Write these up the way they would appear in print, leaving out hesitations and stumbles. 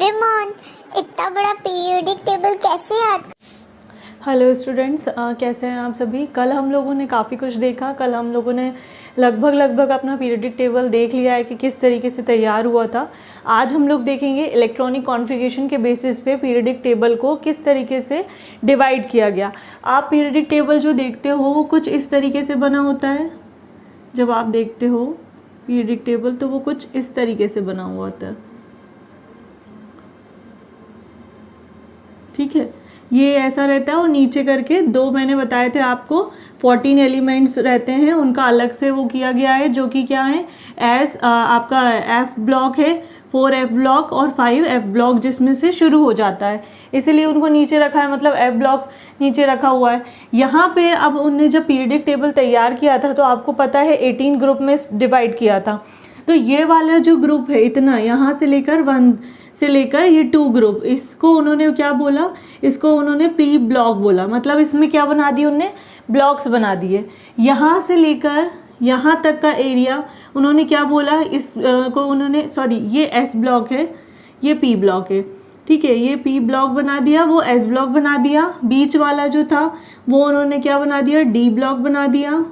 Doraemon इतना बड़ा periodic table कैसे याद। हेलो स्टूडेंट्स, कैसे हैं आप सभी। कल हम लोगों ने काफ़ी कुछ देखा। कल हम लोगों ने लगभग अपना पीरियोडिक टेबल देख लिया है कि किस तरीके से तैयार हुआ था। आज हम लोग देखेंगे इलेक्ट्रॉनिक कॉन्फ़िगरेशन के बेसिस पे पीरियोडिक टेबल को किस तरीके से डिवाइड किया गया। आप पीरियोडिक टेबल जो देखते हो वो कुछ इस तरीके से बना होता है। जब आप देखते हो पीरियोडिक टेबल तो वो कुछ इस तरीके से बना हुआ होता है, ठीक है। ये ऐसा रहता है और नीचे करके दो मैंने बताए थे आपको 14 एलिमेंट्स रहते हैं, उनका अलग से वो किया गया है, जो कि क्या है आपका F ब्लॉक है, 4F ब्लॉक और 5F ब्लॉक जिसमें से शुरू हो जाता है, इसीलिए उनको नीचे रखा है, मतलब F ब्लॉक नीचे रखा हुआ है। यहाँ पे अब उनने जब पीरियोडिक टेबल तैयार किया था तो आपको पता है 18 ग्रुप में डिवाइड किया था। तो ये वाला जो ग्रुप है इतना, यहाँ से लेकर 1 से लेकर ये 2 ग्रुप, इसको उन्होंने क्या बोला, इसको उन्होंने पी ब्लॉक बोला। मतलब इसमें क्या बना दिए उन्होंने, ब्लॉक्स बना दिए। यहाँ से लेकर यहाँ तक का एरिया उन्होंने क्या बोला, इस को उन्होंने ये एस ब्लॉक है, ये पी ब्लॉक है, ठीक है। ये पी ब्लॉक बना दिया, वो एस ब्लॉक बना दिया। बीच वाला जो था वो उन्होंने क्या बना दिया, डी ब्लॉक बना दिया।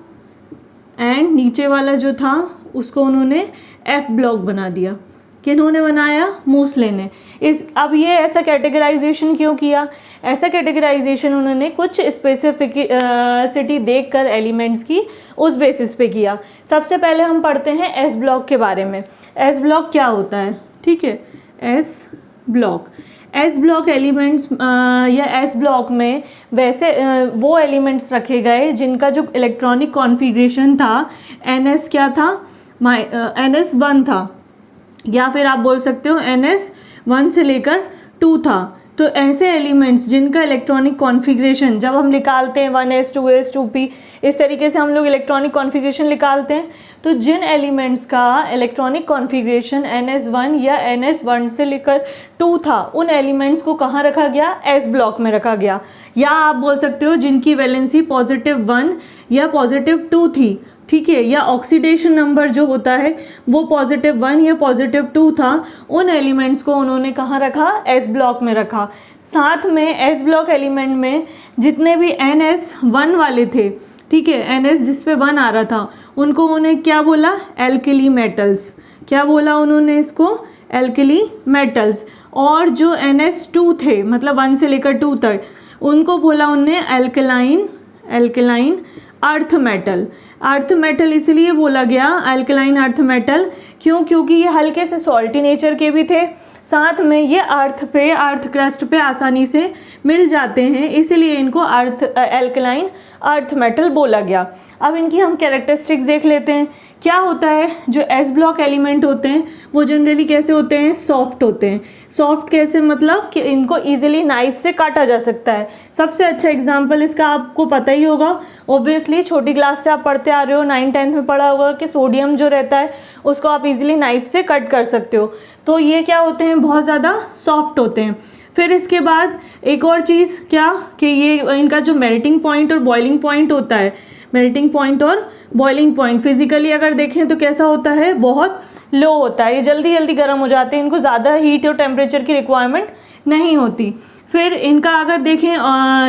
एंड नीचे वाला जो था उसको उन्होंने एफ ब्लॉक बना दिया। किन्होंने बनाया, मूसले ने। अब ये ऐसा कैटेगराइजेशन क्यों किया, ऐसा कैटेगराइजेशन उन्होंने कुछ स्पेसिफिसिटी देखकर एलिमेंट्स की उस बेसिस पे किया। सबसे पहले हम पढ़ते हैं एस ब्लॉक के बारे में। एस ब्लॉक क्या होता है, ठीक है। एस ब्लॉक एलिमेंट्स या एस ब्लॉक में वैसे वो एलिमेंट्स रखे गए जिनका जो इलेक्ट्रॉनिक कॉन्फ़िगरेशन था NS क्या था, NS1 था, या फिर आप बोल सकते हो NS1 से लेकर 2 था। तो ऐसे एलिमेंट्स जिनका इलेक्ट्रॉनिक कॉन्फ़िगरेशन जब हम निकालते हैं 1s 2s 2p, इस तरीके से हम लोग इलेक्ट्रॉनिक कॉन्फ़िगरेशन निकालते हैं। तो जिन एलिमेंट्स का इलेक्ट्रॉनिक कॉन्फ़िगरेशन NS1 या NS1 से लेकर 2 था, उन एलिमेंट्स को कहाँ रखा गया, एस ब्लॉक में रखा गया। या आप बोल सकते हो जिनकी वैलेंसी +1 या +2 थी, ठीक है, या ऑक्सीडेशन नंबर जो होता है वो +1 या +2 था, उन एलिमेंट्स को उन्होंने कहाँ रखा, एस ब्लॉक में रखा। साथ में एस ब्लॉक एलिमेंट में जितने भी NS1 वाले थे, ठीक है, NS जिस पे 1 आ रहा था, उनको उन्हें क्या बोला, एल्कली मेटल्स। क्या बोला उन्होंने इसको, एल्कली मेटल्स। और जो NS2 थे, मतलब 1 से लेकर 2 तक, उनको बोला उनने एल्कलाइन अर्थ मेटल इसलिए बोला गया एल्कलाइन अर्थ मेटल, क्योंकि ये हल्के से सॉल्टी नेचर के भी थे, साथ में ये अर्थ क्रस्ट पे आसानी से मिल जाते हैं, इसीलिए इनको एल्कलाइन अर्थ मेटल बोला गया। अब इनकी हम कैरेक्टरिस्टिक्स देख लेते हैं। क्या होता है, जो एस ब्लॉक एलिमेंट होते हैं वो जनरली कैसे होते हैं, सॉफ्ट होते हैं। सॉफ्ट कैसे, मतलब कि इनको ईजिली नाइफ से काटा जा सकता है। सबसे अच्छा एग्जांपल इसका आपको पता ही होगा, ऑब्वियसली छोटी क्लास से आप पढ़ते आ रहे हो, 9th-10th में पढ़ा होगा कि सोडियम जो रहता है उसको आप इजीली नाइफ से कट कर सकते हो। तो ये क्या होते हैं, बहुत ज़्यादा सॉफ्ट होते हैं। फिर इसके बाद एक और चीज़ क्या, कि ये इनका जो मेल्टिंग पॉइंट और बॉइलिंग पॉइंट होता है, मेल्टिंग पॉइंट और बॉइलिंग पॉइंट फिजिकली अगर देखें तो कैसा होता है, बहुत लो होता है। ये जल्दी गर्म हो जाते हैं, इनको ज़्यादा हीट और टेम्परेचर की रिक्वायरमेंट नहीं होती। फिर इनका अगर देखें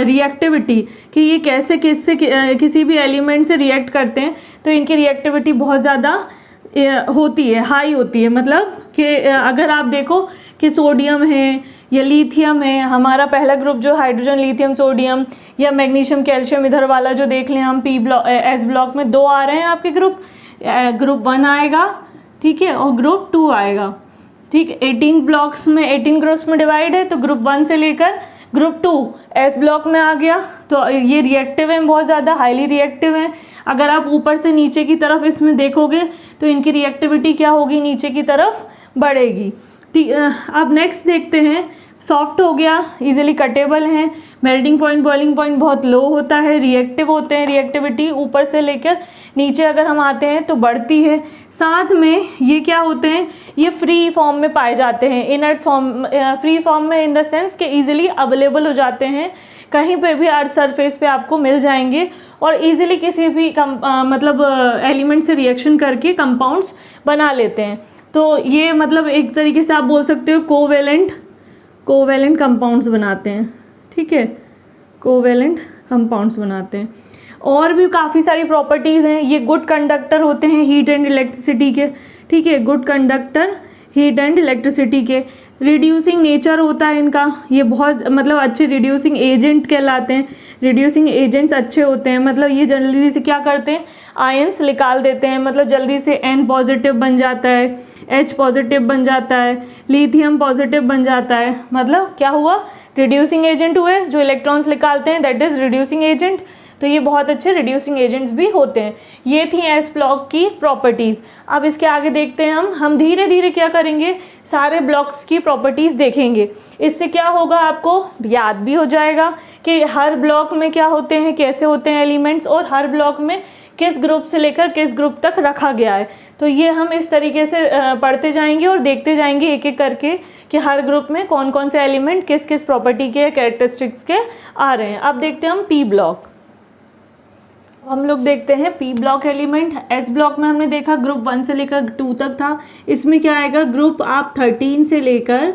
रिएक्टिविटी, कि ये कैसे किसी भी एलिमेंट से रिएक्ट करते हैं, तो इनकी रिएक्टिविटी बहुत ज़्यादा होती है, हाई होती है। मतलब कि अगर आप देखो कि सोडियम है या लिथियम है, हमारा पहला ग्रुप जो हाइड्रोजन लिथियम सोडियम, या मैग्नीशियम कैल्शियम, इधर वाला जो देख लें हम एस ब्लॉक में 2 आ रहे हैं आपके ग्रुप 1 आएगा, ठीक है, और ग्रुप 2 आएगा, ठीक। 18 ग्रुप्स में डिवाइड है, तो ग्रुप 1 से लेकर ग्रुप 2 एस ब्लॉक में आ गया। तो ये रिएक्टिव हैं, बहुत ज़्यादा हाईली रिएक्टिव हैं। अगर आप ऊपर से नीचे की तरफ इसमें देखोगे तो इनकी रिएक्टिविटी क्या होगी, नीचे की तरफ बढ़ेगी। अब नेक्स्ट देखते हैं, सॉफ्ट हो गया, इजीली कटेबल हैं, मेल्टिंग पॉइंट बॉइलिंग पॉइंट बहुत लो होता है, रिएक्टिव होते हैं, रिएक्टिविटी ऊपर से लेकर नीचे अगर हम आते हैं तो बढ़ती है। साथ में ये क्या होते हैं, ये फ्री फॉर्म में पाए जाते हैं, इनर्ट फॉर्म, फ्री फॉर्म में इन द सेंस कि ईजिली अवेलेबल हो जाते हैं, कहीं पे भी अर्थ सरफेस पे आपको मिल जाएंगे और ईजिली किसी भी एलिमेंट से रिएक्शन करके कंपाउंड्स बना लेते हैं। तो ये मतलब एक तरीके से आप बोल सकते हो कोवेलेंट कोवेलेंट कंपाउंड्स बनाते हैं, ठीक है, कोवेलेंट कंपाउंड्स बनाते हैं। और भी काफ़ी सारी प्रॉपर्टीज़ हैं। ये गुड कंडक्टर होते हैं हीट एंड इलेक्ट्रिसिटी के, ठीक है, good conductor heat and electricity के। रिड्यूसिंग नेचर होता है इनका, ये बहुत मतलब अच्छे रिड्यूसिंग एजेंट कहलाते हैं। रिड्यूसिंग एजेंट्स अच्छे होते हैं, मतलब ये जल्दी से क्या करते हैं, आयंस निकाल देते हैं, मतलब जल्दी से N पॉजिटिव बन जाता है, H पॉजिटिव बन जाता है, लिथियम पॉजिटिव बन जाता है। मतलब क्या हुआ, रिड्यूसिंग एजेंट हुए, जो इलेक्ट्रॉन्स निकालते हैं दैट इज़ रिड्यूसिंग एजेंट। तो ये बहुत अच्छे रिड्यूसिंग एजेंट्स भी होते हैं। ये थी एस ब्लॉक की प्रॉपर्टीज़। अब इसके आगे देखते हैं हम धीरे धीरे क्या करेंगे, सारे ब्लॉक्स की प्रॉपर्टीज़ देखेंगे। इससे क्या होगा, आपको याद भी हो जाएगा कि हर ब्लॉक में क्या होते हैं, कैसे होते हैं एलिमेंट्स, और हर ब्लॉक में किस ग्रुप से लेकर किस ग्रुप तक रखा गया है। तो ये हम इस तरीके से पढ़ते जाएंगे और देखते जाएंगे एक एक करके कि हर ग्रुप में कौन कौन से एलिमेंट किस किस प्रॉपर्टी के, कैरेक्टरिस्टिक्स के आ रहे हैं। अब देखते हैं हम पी ब्लॉक। हम लोग देखते हैं P block element. S block में हमने देखा ग्रुप 1 से लेकर 2 तक था। इसमें क्या आएगा, ग्रुप आप 13 से लेकर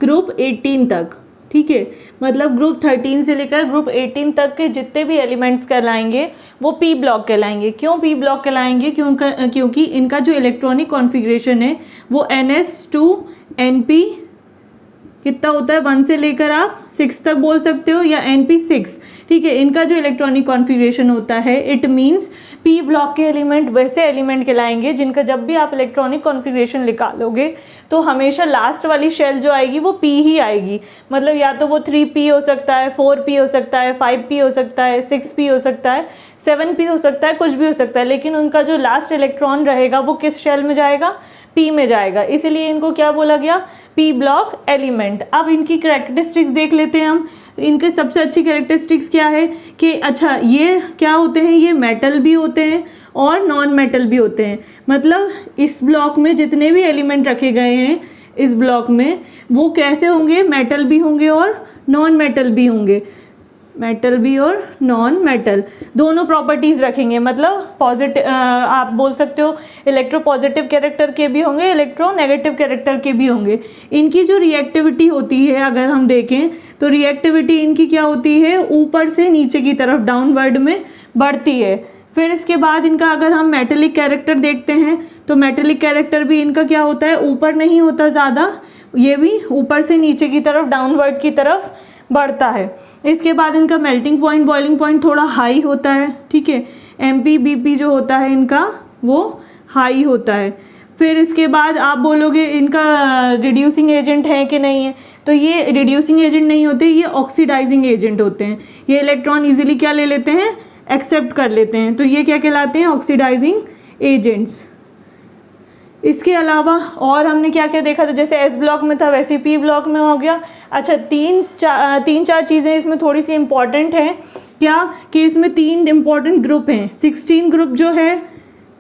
ग्रुप 18 तक, ठीक है, मतलब ग्रुप 13 से लेकर ग्रुप 18 तक के जितने भी एलिमेंट्स कहलाएंगे वो पी ब्लॉक कहलाएंगे। क्यों पी ब्लॉक कहलाएंगे, क्योंकि इनका जो इलेक्ट्रॉनिक कॉन्फ़िगरेशन है वो NS2Np कितना होता है, 1 से लेकर आप 6 तक बोल सकते हो, या Np6, ठीक है। इनका जो इलेक्ट्रॉनिक कॉन्फ़िगरेशन होता है, इट मीन्स पी ब्लॉक के एलिमेंट वैसे एलिमेंट कहलाएंगे जिनका जब भी आप इलेक्ट्रॉनिक कॉन्फ़िगरेशन निकालोगे तो हमेशा लास्ट वाली शेल जो आएगी वो पी ही आएगी। मतलब या तो वो 3p हो सकता है, 4p हो सकता है, 5p हो सकता है, 6p हो सकता है, 7p हो सकता है, कुछ भी हो सकता है, लेकिन उनका जो लास्ट इलेक्ट्रॉन रहेगा वो किस शेल में जाएगा, पी में जाएगा। इसलिए इनको क्या बोला गया, पी ब्लॉक एलिमेंट। अब इनकी कैरेक्टरिस्टिक्स देख लेते हैं हम। इनके सबसे अच्छी कैरेक्टरिस्टिक्स क्या है कि अच्छा ये क्या होते हैं, ये मेटल भी होते हैं और नॉन मेटल भी होते हैं। मतलब इस ब्लॉक में जितने भी एलिमेंट रखे गए हैं इस ब्लॉक में वो कैसे होंगे, मेटल भी होंगे और नॉन मेटल भी होंगे, मेटल भी और नॉन मेटल दोनों प्रॉपर्टीज़ रखेंगे। मतलब पॉजिटिव आप बोल सकते हो इलेक्ट्रो पॉजिटिव कैरेक्टर के भी होंगे, इलेक्ट्रो नेगेटिव कैरेक्टर के भी होंगे। इनकी जो रिएक्टिविटी होती है अगर हम देखें तो रिएक्टिविटी इनकी क्या होती है, ऊपर से नीचे की तरफ डाउनवर्ड में बढ़ती है। फिर इसके बाद इनका अगर हम मेटेलिक कैरेक्टर देखते हैं तो मेटेलिक कैरेक्टर भी इनका क्या होता है, ऊपर नहीं होता ज़्यादा, ये भी ऊपर से नीचे की तरफ डाउनवर्ड की तरफ बढ़ता है। इसके बाद इनका मेल्टिंग पॉइंट, बॉइलिंग पॉइंट थोड़ा हाई होता है, ठीक है, MP BP जो होता है इनका वो हाई होता है। फिर इसके बाद आप बोलोगे इनका रिड्यूसिंग एजेंट है कि नहीं है, तो ये रिड्यूसिंग एजेंट नहीं होते, ये ऑक्सीडाइजिंग एजेंट होते हैं। ये इलेक्ट्रॉन इजीली क्या ले लेते हैं, एक्सेप्ट कर लेते हैं, तो ये क्या कहलाते हैं, ऑक्सीडाइजिंग एजेंट्स। इसके अलावा और हमने क्या क्या देखा था, जैसे एस ब्लॉक में था वैसे पी ब्लॉक में हो गया। अच्छा तीन चार चीज़ें इसमें थोड़ी सी इम्पॉर्टेंट हैं, क्या कि इसमें 3 इम्पॉर्टेंट ग्रुप हैं। 16 ग्रुप जो है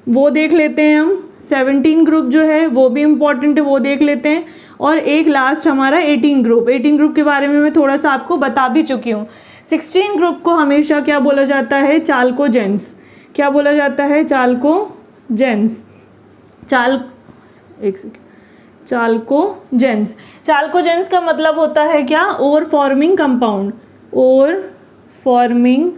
वो देख लेते हैं हम, 17 ग्रुप जो है वो भी इम्पॉर्टेंट है, वो देख लेते हैं, और एक लास्ट हमारा 18 ग्रुप। 18 ग्रुप के बारे में मैं थोड़ा सा आपको बता भी चुकी हूँ। 16 ग्रुप को हमेशा क्या बोला जाता है, चाल्कोजेंस। क्या बोला जाता है, चाल्कोजेंस। चाल्कोजेंस का मतलब होता है क्या, ओर फॉर्मिंग कंपाउंड। ओर फॉर्मिंग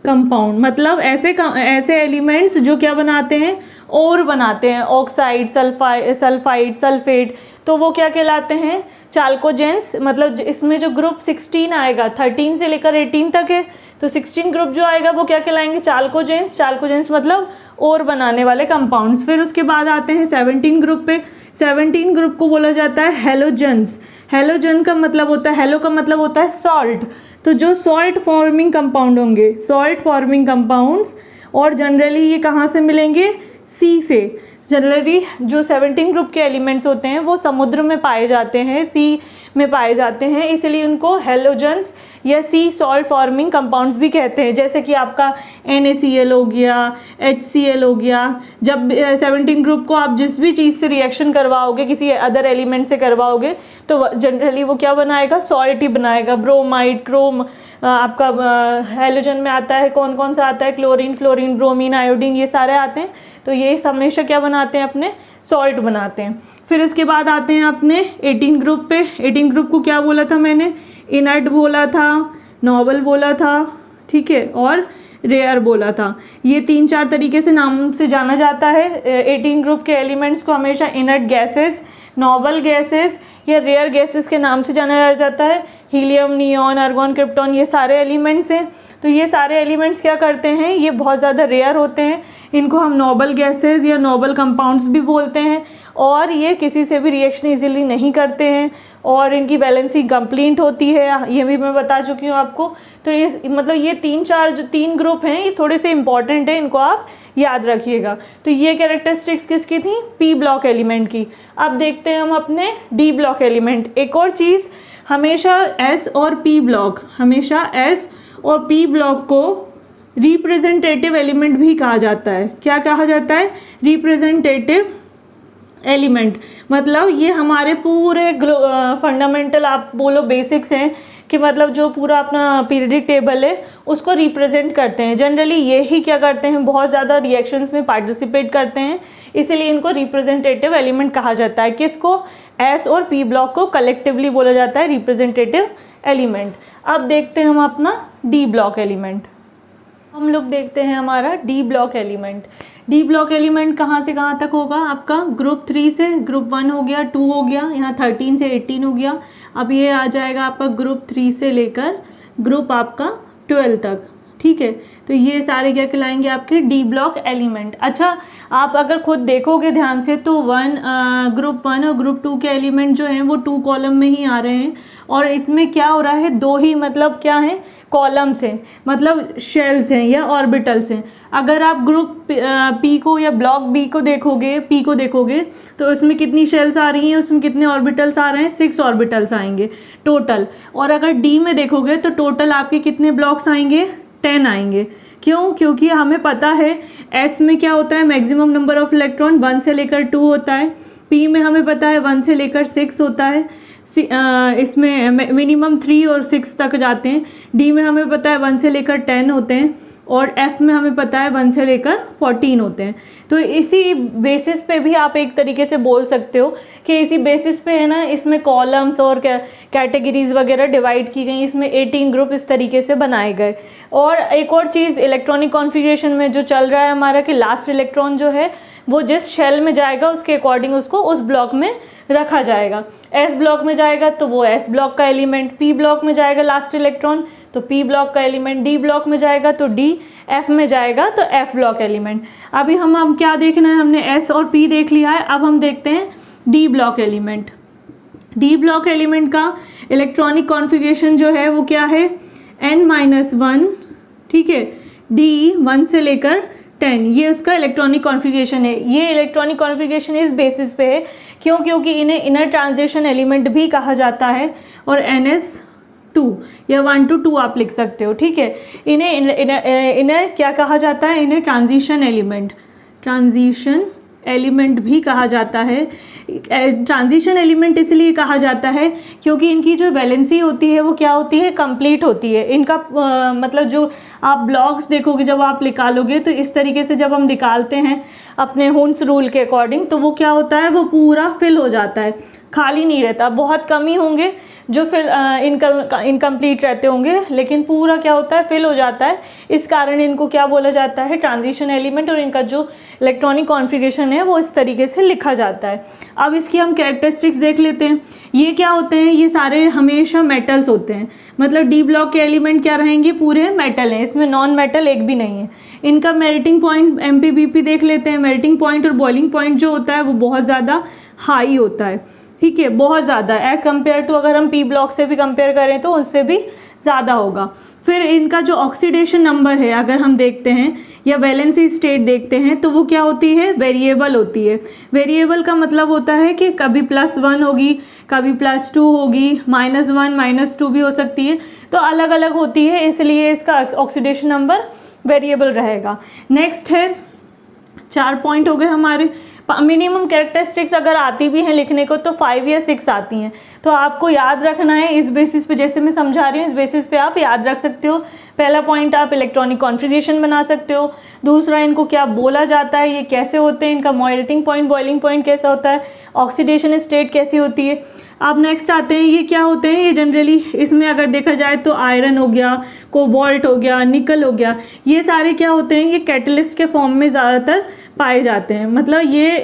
कंपाउंड मतलब ऐसे एलिमेंट्स जो क्या बनाते हैं, और बनाते हैं, ऑक्साइड, सल्फाइड, सल्फेट, तो वो क्या कहलाते हैं, चाल्कोजेंस। मतलब इसमें जो ग्रुप 16 आएगा 13 से लेकर 18 तक है, तो 16 ग्रुप जो आएगा वो क्या कहलाएंगे, चाल्कोजेंस। चाल्कोजेंस मतलब और बनाने वाले कंपाउंड्स। फिर उसके बाद आते हैं 17 ग्रुप पे। 17 ग्रुप को बोला जाता है हेलोजेंस। हेलोजन का मतलब होता है, हेलो का मतलब होता है सॉल्ट, तो जो सॉल्ट फॉर्मिंग कंपाउंड होंगे, सॉल्ट फॉर्मिंग कंपाउंड्स, और जनरली ये कहाँ से मिलेंगे, सी से। जनरली जो 17 ग्रुप के एलिमेंट्स होते हैं वो समुद्र में पाए जाते हैं, सी में पाए जाते हैं, इसलिए उनको हेलोजेंस या सी सॉल्ट फॉर्मिंग कंपाउंड्स भी कहते हैं। जैसे कि आपका NaCl हो गया, HCl हो गया। जब 17 ग्रुप को आप जिस भी चीज़ से रिएक्शन करवाओगे, किसी अदर एलिमेंट से करवाओगे, तो जनरली वो क्या बनाएगा, सॉल्ट ही बनाएगा। ब्रोमाइड, क्रोम, आपका हेलोजन में आता है, कौन कौन सा आता है, क्लोरीन, फ्लोरीन, ब्रोमीन, आयोडीन, ये सारे आते हैं, तो ये हमेशा क्या बनाते हैं, अपने सॉल्ट बनाते हैं। फिर इसके बाद आते हैं अपने 18 ग्रुप पे। 18 ग्रुप को क्या बोला था मैंने, इनर्ट बोला था, नोबल बोला था, ठीक है, और रेयर बोला था। ये 3-4 तरीके से नाम से जाना जाता है। 18 ग्रुप के एलिमेंट्स को हमेशा इनर्ट गैसेस, नोबल गैसेस या रेयर गैसेस के नाम से जाना जाता है। हीलियम, नियॉन, आर्गॉन, क्रिप्टॉन, ये सारे एलिमेंट्स हैं। तो ये सारे एलिमेंट्स क्या करते हैं, ये बहुत ज़्यादा रेयर होते हैं, इनको हम नोबल गैसेस या नोबल कंपाउंड्स भी बोलते हैं, और ये किसी से भी रिएक्शन इजीली नहीं करते हैं, और इनकी बैलेंसी कंप्लीट होती है, ये भी मैं बता चुकी हूँ आपको। तो ये मतलब ये 3-4 जो 3 ग्रुप हैं ये थोड़े से इंपॉर्टेंट है, इनको आप याद रखिएगा। तो ये कैरेक्टरिस्टिक्स किसकी थी, पी ब्लॉक एलिमेंट की। अब देखते हैं हम अपने डी ब्लॉक एलिमेंट। एक और चीज़, हमेशा एस और पी ब्लॉक, हमेशा एस और पी ब्लॉक को रिप्रेजेंटेटिव एलिमेंट भी कहा जाता है। क्या कहा जाता है, रिप्रेजेंटेटिव एलिमेंट। मतलब ये हमारे पूरे फंडामेंटल आप बोलो बेसिक्स हैं कि मतलब जो पूरा अपना पीरियडिक टेबल है उसको रिप्रेजेंट करते हैं। जनरली ये ही क्या करते हैं, बहुत ज़्यादा रिएक्शंस में पार्टिसिपेट करते हैं, इसीलिए इनको रिप्रेजेंटेटिव एलिमेंट कहा जाता है। किसको, एस और पी ब्लॉक को कलेक्टिवली बोला जाता है रिप्रेजेंटेटिव एलिमेंट। अब देखते हैं हम अपना डी ब्लॉक एलिमेंट। हम लोग देखते हैं हमारा D block element. D block element कहाँ से कहाँ तक होगा आपका, ग्रुप 3 से ग्रुप 1 हो गया, 2 हो गया, यहाँ 13 से 18 हो गया। अब ये आ जाएगा आपका ग्रुप 3 से लेकर ग्रुप आपका 12 तक, ठीक है। तो ये सारे क्या कहलाएंगे आपके डी ब्लॉक एलिमेंट। अच्छा, आप अगर खुद देखोगे ध्यान से तो ग्रुप 1 और ग्रुप 2 के एलिमेंट जो हैं वो 2 कॉलम में ही आ रहे हैं, और इसमें क्या हो रहा है, 2 ही मतलब क्या है, कॉलम्स हैं, मतलब शेल्स हैं या ऑर्बिटल्स हैं। अगर आप ग्रुप पी को या ब्लॉक बी को देखोगे, पी को देखोगे तो उसमें कितनी शेल्स आ रही हैं, उसमें कितने ऑर्बिटल्स आ रहे हैं, 6 ऑर्बिटल्स आएंगे टोटल। और अगर डी में देखोगे तो टोटल आपके कितने ब्लॉक्स आएंगे, 10 आएंगे। क्यों, क्योंकि हमें पता है एस में क्या होता है, मैक्सिमम नंबर ऑफ इलेक्ट्रॉन 1 से लेकर 2 होता है, पी में हमें पता है 1 से लेकर 6 होता है, इसमें मिनिमम 3 और 6 तक जाते हैं, डी में हमें पता है 1 से लेकर 10 होते हैं, और एफ में हमें पता है 1 से लेकर 14 होते हैं। तो इसी बेसिस पे भी आप एक तरीके से बोल सकते हो कि इसी बेसिस पे है ना, इसमें कॉलम्स और कैटेगरीज वगैरह डिवाइड की गई, इसमें 18 ग्रुप इस तरीके से बनाए गए। और एक और चीज़ इलेक्ट्रॉनिक कॉन्फ़िगरेशन में जो चल रहा है हमारा कि लास्ट इलेक्ट्रॉन जो है वो जिस शेल में जाएगा उसके अकॉर्डिंग उसको उस ब्लॉक में रखा जाएगा। एस ब्लॉक में जाएगा तो वो एस ब्लॉक का एलिमेंट, पी ब्लॉक में जाएगा लास्ट इलेक्ट्रॉन तो पी ब्लॉक का एलिमेंट, डी ब्लॉक में जाएगा तो डी, एफ में जाएगा तो एफ ब्लॉक एलिमेंट। अभी हम क्या देखना है, हमने एस और पी देख लिया है, अब हम देखते हैं D block element. D block element का इलेक्ट्रॉनिक कॉन्फ़िगरेशन जो है वो क्या है, n-1, ठीक है, डी 1 से लेकर 10, ये उसका इलेक्ट्रॉनिक कॉन्फ़िगरेशन है। ये इलेक्ट्रॉनिक कॉन्फ़िगरेशन इस बेसिस पे है क्योंकि इन्हें इनर ट्रांजिशन एलिमेंट भी कहा जाता है, और NS2 या 1 to 2 आप लिख सकते हो, ठीक है। इन्हें क्या कहा जाता है, इन्हें ट्रांजिशन एलिमेंट भी कहा जाता है। ट्रांजिशन एलिमेंट इसलिए कहा जाता है क्योंकि इनकी जो वैलेंसी होती है वो क्या होती है, कंप्लीट होती है। इनका मतलब जो आप ब्लॉक्स देखोगे जब आप निकालोगे तो इस तरीके से जब हम निकालते हैं अपने हुंस रूल के अकॉर्डिंग तो वो क्या होता है, वो पूरा फिल हो जाता है, खाली नहीं रहता। बहुत कम ही होंगे जो फिल इनकम्प्लीट रहते होंगे, लेकिन पूरा क्या होता है, फिल हो जाता है। इस कारण इनको क्या बोला जाता है, ट्रांजिशन एलिमेंट, और इनका जो इलेक्ट्रॉनिक कॉन्फ़िगरेशन है वो इस तरीके से लिखा जाता है। अब इसकी हम कैरेक्टरिस्टिक्स देख लेते हैं। ये क्या होते हैं, ये सारे हमेशा मेटल्स होते हैं, मतलब डी ब्लॉक के एलिमेंट क्या रहेंगे, पूरे मेटल हैं, इसमें नॉन मेटल एक भी नहीं है। इनका मेल्टिंग पॉइंट MPBP देख लेते हैं। मेल्टिंग पॉइंट और बॉइलिंग पॉइंट जो होता है वो बहुत ज़्यादा हाई होता है, ठीक है, बहुत ज़्यादा एज़ कम्पेयर टू अगर हम पी ब्लॉक से भी कंपेयर करें तो उससे भी ज़्यादा होगा। फिर इनका जो ऑक्सीडेशन नंबर है अगर हम देखते हैं या वैलेंसी स्टेट देखते हैं तो वो क्या होती है, वेरिएबल होती है। वेरिएबल का मतलब होता है कि कभी +1 होगी, कभी +2 होगी, -1 -2 भी हो सकती है, तो अलग अलग होती है, इसलिए इसका ऑक्सीडेशन नंबर वेरिएबल रहेगा। नेक्स्ट है 4 पॉइंट हो गए हमारे। मिनिमम कैरेक्टरिस्टिक्स अगर आती भी हैं लिखने को तो 5 या 6 आती हैं। तो आपको याद रखना है इस बेसिस पे, जैसे मैं समझा रही हूँ इस बेसिस पे आप याद रख सकते हो। पहला पॉइंट आप इलेक्ट्रॉनिक कॉन्फ़िगरेशन बना सकते हो, दूसरा इनको क्या बोला जाता है, ये कैसे होते हैं, इनका मेल्टिंग पॉइंट बॉइलिंग पॉइंट कैसा होता है, ऑक्सीडेशन स्टेट कैसी होती है। अब नेक्स्ट आते हैं ये क्या होते हैं, ये जनरली इसमें अगर देखा जाए तो आयरन हो गया, कोबाल्ट हो गया, निकल हो गया, ये सारे क्या होते हैं, ये कैटलिस्ट के फॉर्म में ज़्यादातर पाए जाते हैं। मतलब ये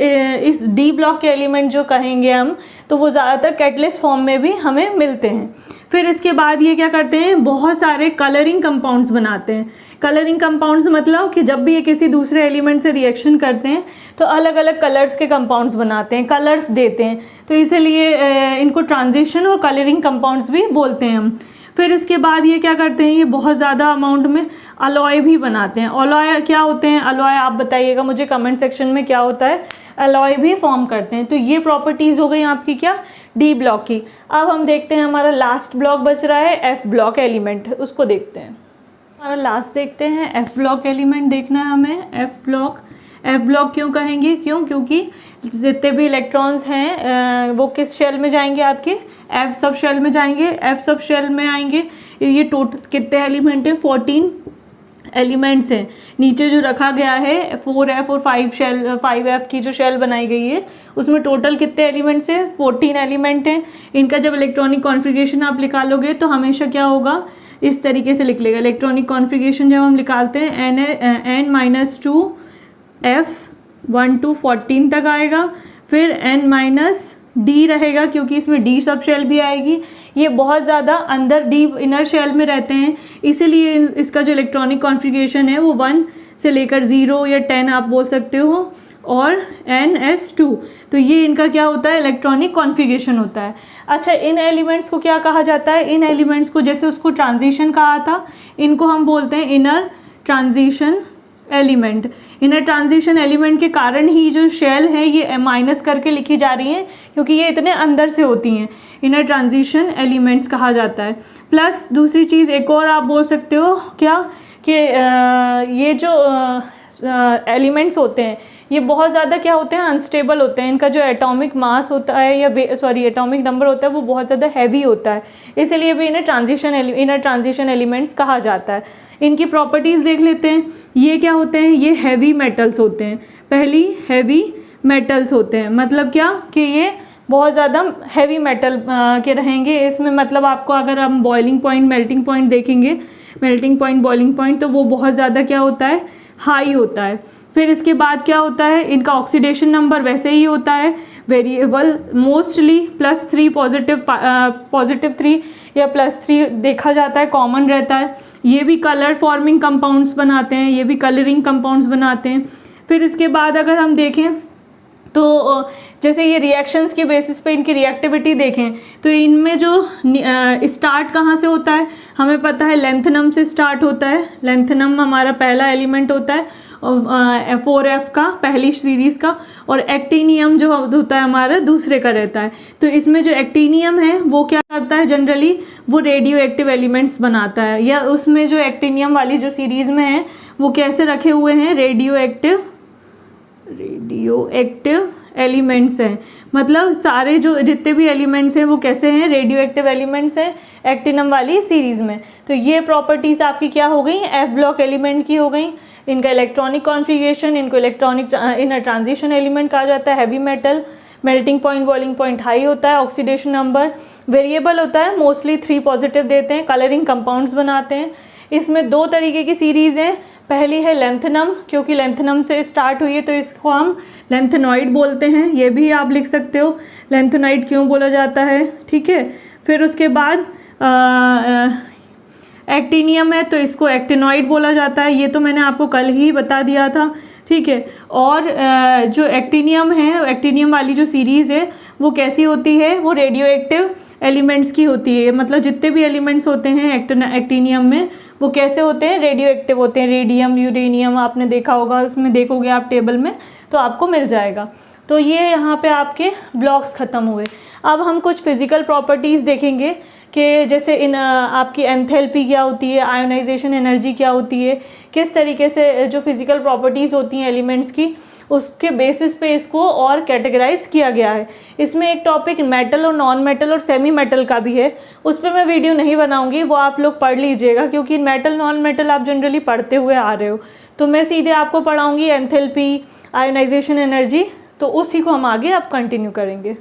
इस डी ब्लॉक के एलिमेंट जो कहेंगे हम, तो वो ज़्यादातर कैटलिस्ट फॉर्म में भी हमें मिलते हैं। फिर इसके बाद ये क्या करते हैं, बहुत सारे कलरिंग कंपाउंड्स बनाते हैं। कलरिंग कंपाउंड्स मतलब कि जब भी ये किसी दूसरे एलिमेंट से रिएक्शन करते हैं तो अलग अलग कलर्स के कंपाउंड्स बनाते हैं, कलर्स देते हैं, तो इसीलिए इनको ट्रांजिशन और कलरिंग कंपाउंड्स भी बोलते हैं हम। फिर इसके बाद ये क्या करते हैं, ये बहुत ज़्यादा अमाउंट में अलॉय भी बनाते हैं। अलॉय क्या होते हैं, अलॉय आप बताइएगा मुझे कमेंट सेक्शन में क्या होता है। अलॉय भी फॉर्म करते हैं। तो ये प्रॉपर्टीज़ हो गई आपकी क्या, डी ब्लॉक की। अब हम देखते हैं हमारा लास्ट ब्लॉक बच रहा है एफ ब्लॉक एलिमेंट, उसको देखते हैं। हमारा लास्ट देखते हैं एफ ब्लॉक एलिमेंट देखना है हमें। एफ ब्लॉक क्यों कहेंगे, क्योंकि जितने भी इलेक्ट्रॉन्स हैं वो किस शेल में जाएंगे, आपके एफ सब शेल में जाएंगे। एफ सब शेल में आएंगे। ये टोटल कितने एलिमेंट हैं, 14 एलिमेंट्स हैं। नीचे जो रखा गया है 4F और 5F की जो शेल बनाई गई है उसमें टोटल कितने एलिमेंट्स हैं, 14 एलिमेंट हैं। इनका जब इलेक्ट्रॉनिक कॉन्फ़िगरेशन आप निकालोगे तो हमेशा क्या होगा, इस तरीके से लिख लेगा। इलेक्ट्रॉनिक कॉन्फ़िगरेशन जब हम निकालते हैं n-2 F 1 to 14 तक आएगा। फिर n-D रहेगा क्योंकि इसमें D सब शेल भी आएगी। ये बहुत ज़्यादा अंदर डीप इनर शेल में रहते हैं, इसीलिए इसका जो इलेक्ट्रॉनिक कॉन्फ़िगरेशन है वो 1 से लेकर 0 या 10 आप बोल सकते हो, और NS2। तो ये इनका क्या होता है, इलेक्ट्रॉनिक कॉन्फ़िगरेशन होता है। अच्छा, इन एलिमेंट्स को क्या कहा जाता है, इन एलिमेंट्स को जैसे उसको ट्रांजिशन कहा था, इनको हम बोलते हैं inner transition element. Inner transition element के कारण ही जो शेल है ये माइनस करके लिखी जा रही हैं क्योंकि ये इतने अंदर से होती हैं, इनर ट्रांजिशन एलिमेंट्स कहा जाता है। प्लस दूसरी चीज़ एक और आप बोल सकते हो क्या, कि ये जो एलिमेंट्स होते हैं ये बहुत ज़्यादा क्या होते हैं, अनस्टेबल होते हैं। इनका जो एटॉमिक मास होता है या एटॉमिक नंबर होता है वो बहुत ज़्यादा हैवी होता है, इसीलिए भी इन्हें इनर ट्रांजिशन एलिमेंट्स कहा जाता है। इनकी प्रॉपर्टीज़ देख लेते हैं। ये क्या होते हैं, ये हैवी मेटल्स होते हैं। पहली हैवी मेटल्स होते हैं, मतलब क्या कि ये बहुत ज़्यादा हैवी मेटल के रहेंगे। इसमें मतलब आपको अगर हम बॉइलिंग पॉइंट मेल्टिंग पॉइंट देखेंगे, मेल्टिंग पॉइंट बॉइलिंग पॉइंट, तो वो बहुत ज़्यादा क्या होता है, हाई होता है। फिर इसके बाद क्या होता है, इनका ऑक्सीडेशन नंबर वैसे ही होता है वेरिएबल, मोस्टली +3 +3 या +3 देखा जाता है, कॉमन रहता है। ये भी कलर फॉर्मिंग कंपाउंड्स बनाते हैं, ये भी कलरिंग कंपाउंड्स बनाते हैं। फिर इसके बाद अगर हम देखें तो जैसे ये रिएक्शंस के बेसिस पे इनकी रिएक्टिविटी देखें तो इनमें जो स्टार्ट कहाँ से होता है, हमें पता है लेंथनम से स्टार्ट होता है। लेंथनम हमारा पहला एलिमेंट होता है 4F का, पहली सीरीज़ का, और एक्टिनियम जो होता है हमारा दूसरे का रहता है। तो इसमें जो एक्टिनियम है वो क्या करता है, जनरली वो रेडियो एक्टिव एलिमेंट्स बनाता है, या उसमें जो एक्टिनियम वाली जो सीरीज़ में है वो कैसे रखे हुए हैं, रेडियो एक्टिव एलिमेंट्स हैं। मतलब सारे जो जितने भी एलिमेंट्स हैं वो कैसे हैं, रेडियो एक्टिव एलिमेंट्स हैं एक्टिनम वाली सीरीज़ में। तो ये प्रॉपर्टीज़ आपकी क्या हो गई, एफ ब्लॉक एलिमेंट की हो गई। इनका इलेक्ट्रॉनिक कॉन्फ़िगरेशन, इनको इलेक्ट्रॉनिक इनर ट्रांजिशन एलिमेंट कहा जाता है। Heavy metal, melting point boiling point high होता है, ऑक्सीडेशन नंबर वेरिएबल होता है, मोस्टली 3 पॉजिटिव देते हैं, कलरिंग कंपाउंड्स बनाते हैं। इसमें 2 तरीके की सीरीज़ हैं। पहली है लेंथनम, क्योंकि लेंथनम से स्टार्ट हुई है तो इसको हम लेंथेनॉइड बोलते हैं, ये भी आप लिख सकते हो लेंथेनॉइड क्यों बोला जाता है, ठीक है। फिर उसके बाद एक्टिनियम है तो इसको एक्टिनॉइड बोला जाता है, ये तो मैंने आपको कल ही बता दिया था, ठीक है। और जो एक्टिनियम है, एक्टिनियम वाली जो सीरीज़ है वो कैसी होती है, वो रेडियो एक्टिव एलिमेंट्स की होती है। मतलब जितने भी एलिमेंट्स होते हैं एक्टिनियम में वो कैसे होते हैं, रेडियो एक्टिव होते हैं। रेडियम, यूरेनियम आपने देखा होगा, उसमें देखोगे आप टेबल में तो आपको मिल जाएगा। तो ये यहाँ पे आपके ब्लॉक्स ख़त्म हुए। अब हम कुछ फिज़िकल प्रॉपर्टीज़ देखेंगे कि जैसे इन आपकी एंथैल्पी क्या होती है, आयोनाइजेशन एनर्जी क्या होती है, किस तरीके से जो फिज़िकल प्रॉपर्टीज़ होती हैं एलिमेंट्स की उसके बेसिस पे इसको और कैटेगराइज किया गया है। इसमें एक टॉपिक मेटल और नॉन मेटल और सेमी मेटल का भी है, उस पर मैं वीडियो नहीं बनाऊंगी, वो आप लोग पढ़ लीजिएगा क्योंकि मेटल नॉन मेटल आप जनरली पढ़ते हुए आ रहे हो। तो मैं सीधे आपको पढ़ाऊँगी एंथैल्पी, आयोनाइजेशन एनर्जी, तो उसी को हम आगे अब कंटिन्यू करेंगे।